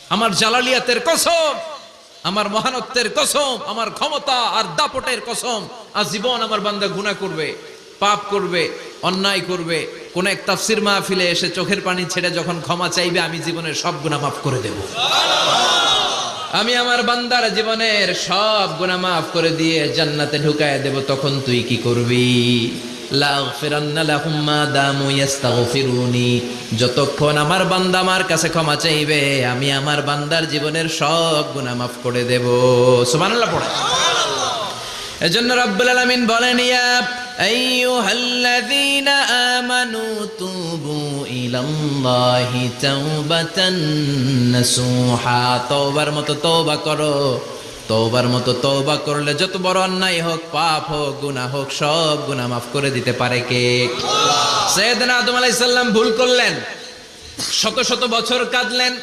আমার জালালিয়াতের কসম, আমার মহানত্বের কসম, আমার ক্ষমতা আর দাপটের কসম, আজীবন আমার বান্দা গুনাহ করবে, পাপ করবে, অন্যায় করবে, কোন এক তাফসীর মাহফিলে এসে চোখের পানি ছেড়ে যখন ক্ষমা চাইবে, আমি জীবনের সব গুনাহ মাফ করে দেব। আমি আমার বান্দার জীবনের সব গুনাহ মাফ করে দিয়ে জান্নাতে ঢুকায় দেব। তখন তুই কি করবি? লাগফিরান্না লাহুম মা দামু ইস্তাগফিরুনি। যতক্ষণ আমার বান্দা আমার কাছে ক্ষমা চাইবে, আমি আমার বান্দার জীবনের সব গুনাহ মাফ করে দেব। সুবহানাল্লাহ পড়ে। এজন্য রব্বুল আলামিন বলেন, ইয়া আইয়ুহাল্লাযীনা আমানু তুবু ইলাল্লাহি তাওবাতান নাসুহা। তওবার মতো তওবা করো। তওবার মতো তওবা করলে যত বড় অন্যায় হোক, পাপ হোক, গুনাহ হোক, সব গুনাহ মাফ করে দিতে পারে কে? আল্লাহ। সাইয়েদনা আদম আলাইহিস সালাম ভুল করলেন, শত শত বছর কাঁদলেন,